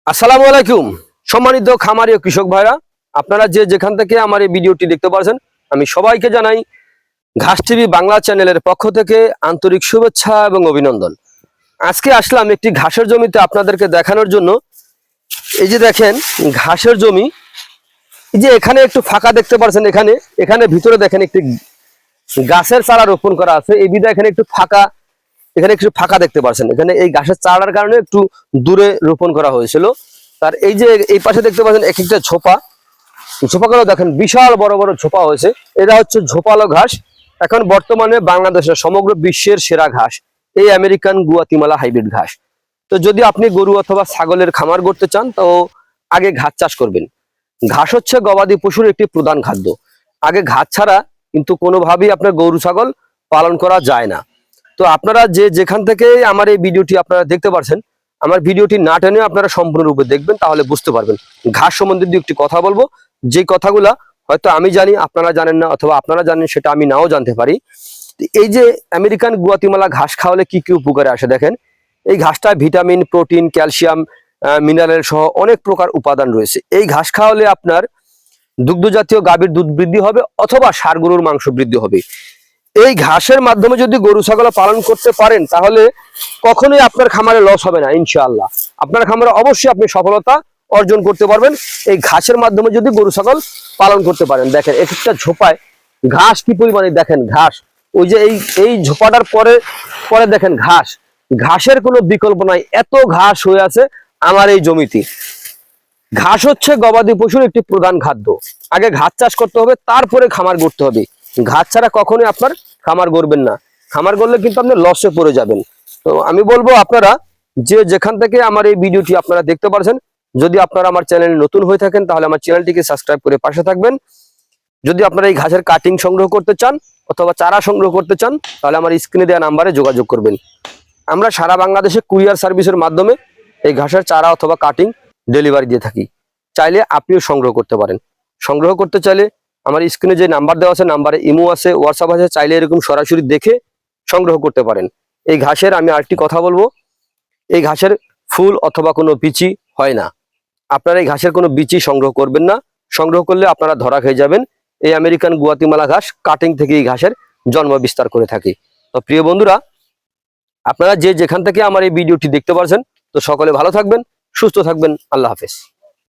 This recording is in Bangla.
আসসালামু আলাইকুম সম্মানিত খামারি ও কৃষক ভাইরা, আপনারা যে যেখান থেকে আমার এই ভিডিওটি দেখতে পাচ্ছেন, আমি সবাইকে জানাই ঘাস টিভি বাংলা চ্যানেলের পক্ষ থেকে আন্তরিক শুভেচ্ছা এবং অভিনন্দন। আজকে আসলাম একটি ঘাসের জমিতে আপনাদেরকে দেখানোর জন্য। এই যে দেখেন ঘাসের জমি, এই যে এখানে একটু ফাঁকা দেখতে পাচ্ছেন, এখানে এখানে ভিতরে দেখেন একটি গাছের চারা রোপণ করা আছে। এই বিধা এখানে একটু ফাঁকা, এখানে একটু ফাঁকা দেখতে পাচ্ছেন। এখানে এই গাছের চারার কারণে একটু দূরে রোপণ করা হয়েছিল। তার এই যে এই পাশে দেখতে পাচ্ছেন এক একটা ঝোপাগুলো দেখেন বিশাল বড় বড় ঝোপা হয়েছে। এটা হচ্ছে ঝোপালো ঘাস। এখন বর্তমানে বাংলাদেশের সমগ্র বিশ্বের সেরা ঘাস এই আমেরিকান গুয়াতিমালা হাইব্রিড ঘাস। তো যদি আপনি গরু অথবা ছাগলের খামার করতে চান তো আগে ঘাস চাষ করবেন। ঘাস হচ্ছে গবাদি পশুর একটি প্রধান খাদ্য। আগে ঘাস ছাড়া কিন্তু কোনোভাবেই আপনার গরু ছাগল পালন করা যায় না। তো আপনারা যে যেখান থেকে আমার এই ভিডিওটি আপনারা দেখতে পাচ্ছেন, আমার ভিডিওটি না টেনে আপনারা সম্পূর্ণরূপে দেখবেন, তাহলে বুঝতে পারবেন। ঘাস সম্বন্ধে একটি কথা বলবো, যে কথাগুলা হয়তো আমি জানি আপনারা জানেন না, অথবা আপনারা জানেন সেটা আমি নাও জানতে পারি। এই যে আমেরিকান গুয়াতিমালা ঘাস খাওয়ালে কি কি উপকারে আসে দেখেন। এই ঘাসটা ভিটামিন, প্রোটিন, ক্যালসিয়াম, মিনারেল সহ অনেক প্রকার উপাদান রয়েছে। এই ঘাস খাওয়ালে আপনার দুগ্ধ জাতীয় গাভীর দুধ বৃদ্ধি হবে অথবা ষাঁড় গরুর মাংস বৃদ্ধি হবে। এই ঘাসের মাধ্যমে যদি গরু ছাগল পালন করতে পারেন তাহলে কখনোই আপনার খামারে লস হবে না। ইনশাআল্লাহ আপনার খামারে অবশ্যই আপনি সফলতা অর্জন করতে পারবেন এই ঘাসের মাধ্যমে যদি গরু ছাগল পালন করতে পারেন। দেখেন এক একটা ঝোপায় ঘাস কি পরিমাণে, দেখেন ঘাস। ওই যে এই ঝোপাটার পরে পরে দেখেন ঘাস, ঘাসের কোনো বিকল্প নাই, এত ঘাস হয়ে আছে আমার এই জমিতে। ঘাস হচ্ছে গবাদি পশুর একটি প্রধান খাদ্য। আগে ঘাস চাষ করতে হবে, তারপরে খামার করতে হবে। ঘাস ছাড়া কখনোই আপনার খামার গড়বেন না। খামার করলে কিন্তু আপনি লসে পড়ে যাবেন। তো আমি বলবো আপনারা যে যেখান থেকে আমার এই ভিডিওটি আপনারা দেখতে পাচ্ছেন, যদি আপনারা আমার চ্যানেলে নতুন হয়ে থাকেন তাহলে আমার চ্যানেলটিকে সাবস্ক্রাইব করে পাশে থাকবেন। যদি আপনারা এই ঘাসের কাটিং সংগ্রহ করতে চান অথবা চারা সংগ্রহ করতে চান তাহলে আমার স্ক্রিনে দেওয়া নাম্বারে যোগাযোগ করবেন। আমরা সারা বাংলাদেশে কুরিয়ার সার্ভিসের মাধ্যমে এই ঘাসের চারা অথবা কাটিং ডেলিভারি দিয়ে থাকি। চাইলে আপনিও সংগ্রহ করতে পারেন। সংগ্রহ করতে চাইলে আমার স্ক্রিনে যে নাম্বার দেওয়া আছে, নাম্বারে ইমো আছে, হোয়াটসঅ্যাপ আছে, চাইলে এরকম সরাসরি দেখে সংগ্রহ করতে পারেন। এই ঘাসের আমি আরেকটি কথা বলবো, এই ঘাসের ফুল অথবা কোনো বিচি হয় না। আপনারা এই ঘাসের কোনো বিচি সংগ্রহ করবেন না। সংগ্রহ করলে আপনারা ধরা খেয়ে যাবেন। এই আমেরিকান গুয়াতিমালা ঘাস কাটিং থেকে এই ঘাসের জন্ম বিস্তার করে থাকে। তো প্রিয় বন্ধুরা, আপনারা যে যেখান থেকে আমার এই ভিডিওটি দেখতে পাচ্ছেন, তো সকলে ভালো থাকবেন, সুস্থ থাকবেন। আল্লাহ হাফেজ।